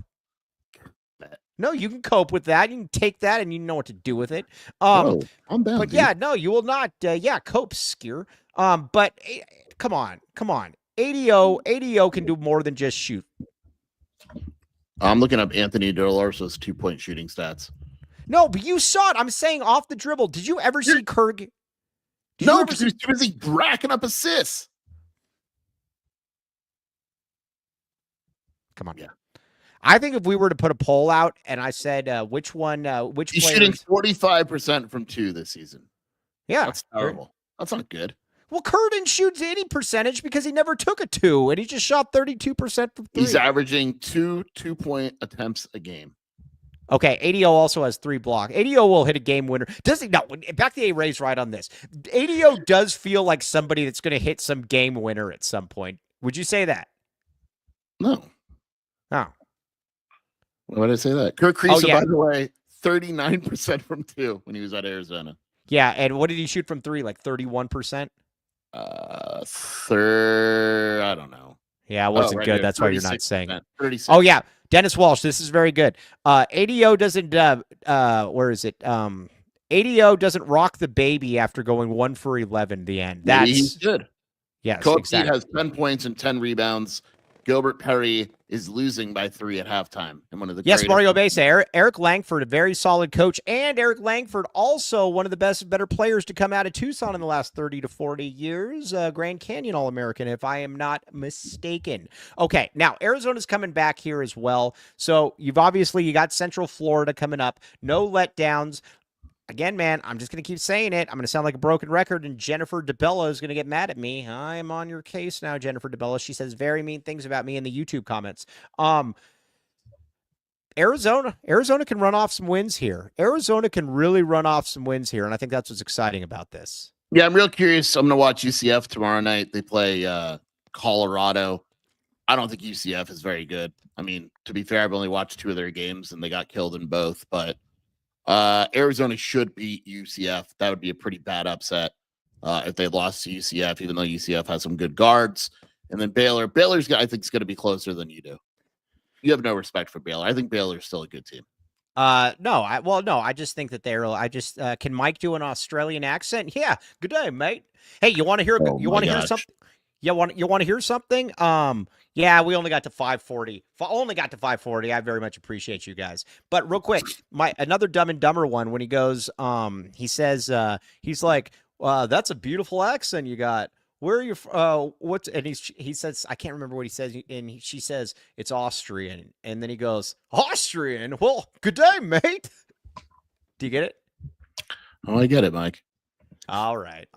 Bet. No, you can cope with that. You can take that, and you know what to do with it. I'm down. But dude. Yeah, no, you will not. Cope, skier. But come on. ADO can do more than just shoot. I'm looking up Anthony DeLorso's 2-point shooting stats. No, but you saw it. I'm saying off the dribble. Did you ever see Kirk? No, because he was too busy racking up assists. Come on. Yeah. I think if we were to put a poll out and I said which he's shooting 45% from 2 this season. Yeah. That's terrible. That's not good. Well, Kerr didn't shoot any percentage because he never took a 2, and he just shot 32% from 3. He's averaging 2-point attempts a game. Okay, ADO also has 3 blocks. ADO will hit a game winner. Does he? No, back to A-Ray's right on this. ADO does feel like somebody that's going to hit some game winner at some point. Would you say that? No. Oh. Why did I say that? Kirk Reese, by the way, 39% from 2 when he was at Arizona. Yeah, and what did he shoot from 3? Like 31%? I don't know. Yeah, it wasn't good. Here, that's why you're not saying it. 36. Oh, yeah. Dennis Walsh, this is very good. ADO doesn't, where is it? ADO doesn't rock the baby after going 1 for 11 the end. He's good. Yes, Kobe exactly. has 10 points and 10 rebounds. Gilbert Perry is losing by 3 at halftime. And one of the Mario Besa, Eric Langford, a very solid coach, and Eric Langford also one of the better players to come out of Tucson in the last 30 to 40 years. Grand Canyon All-American, if I am not mistaken. Okay, now Arizona's coming back here as well. So you got Central Florida coming up. No letdowns. Again, man, I'm just going to keep saying it. I'm going to sound like a broken record, and Jennifer DeBella is going to get mad at me. I am on your case now, Jennifer DeBella. She says very mean things about me in the YouTube comments. Arizona can run off some wins here. Arizona can really run off some wins here, and I think that's what's exciting about this. Yeah, I'm real curious. I'm going to watch UCF tomorrow night. They play Colorado. I don't think UCF is very good. I mean, to be fair, I've only watched 2 of their games, and they got killed in both, but Arizona should beat UCF. That would be a pretty bad upset if they lost to UCF, even though UCF has some good guards. And then Baylor's I think is going to be closer than you do. You have no respect for Baylor. I think Baylor's still a good team. No, I just think that can Mike do an Australian accent? Yeah. Good day, mate. Hey, you want to hear something? You want to hear something? Yeah, we only got to 540. I very much appreciate you guys. But real quick, another Dumb and Dumber one when he goes, he says, he's like, that's a beautiful accent you got. where are you? What's and he says I can't remember what he says, and she says it's Austrian, and then he goes Austrian. Well, good day, mate. Do you get it? Oh, I get it, Mike. All right.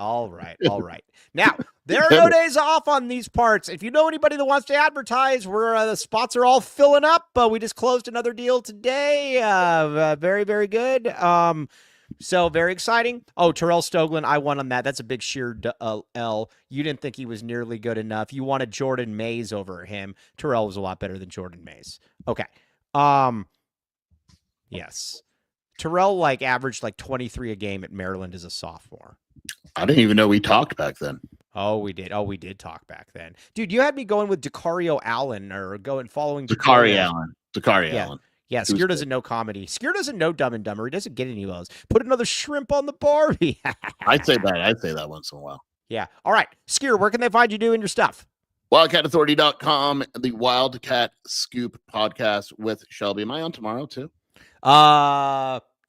Now, there are no days off on these parts. If you know anybody that wants to advertise, the spots are all filling up. We just closed another deal today. Very, very good. So very exciting. Oh, Terrell Stoglin, I won on that. That's a big sheer L. You didn't think he was nearly good enough. You wanted Jordan Mays over him. Terrell was a lot better than Jordan Mays. Okay. Yes. Terrell averaged 23 a game at Maryland as a sophomore. I didn't even know we talked back then. Oh, we did. We did talk back then. Dude, you had me going with Decario Allen or following Dakari Allen. Allen. Yeah, Skier doesn't know comedy. Skier doesn't know Dumb and Dumber. He doesn't get any of those. Put another shrimp on the Barbie. I'd say that once in a while. Yeah. All right. Skier, where can they find you doing your stuff? WildcatAuthority.com, the Wildcat Scoop podcast with Shelby. Am I on tomorrow too?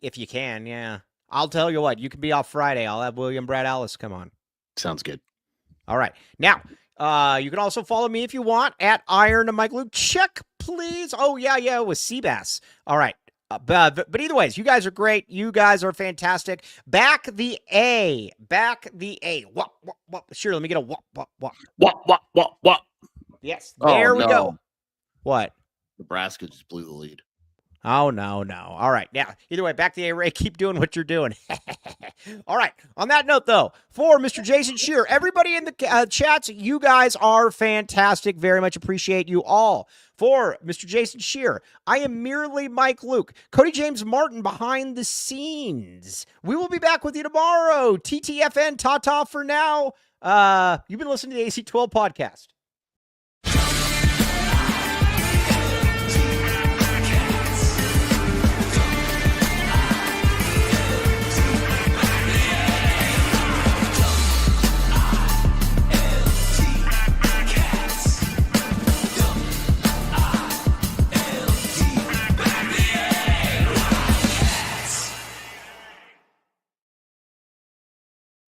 If you can, yeah. I'll tell you what, you can be off Friday. I'll have William Brad Alice come on. Sounds good. All right. Now, you can also follow me if you want at Iron and Mike Luke. Check, please. Oh, yeah, with Seabass. All right. But either ways, you guys are great. You guys are fantastic. Back the A. What? Sure, let me get a what. What? Yes, there we go. What? Nebraska just blew the lead. Oh, no. All right. Yeah. Either way, back to the A-Ray. Keep doing what you're doing. All right. On that note, though, for Mr. Jason Shearer, everybody in the chats, you guys are fantastic. Very much appreciate you all. For Mr. Jason Shearer, I am merely Mike Luke. Cody James Martin behind the scenes. We will be back with you tomorrow. TTFN, ta-ta for now. You've been listening to the AC12 podcast.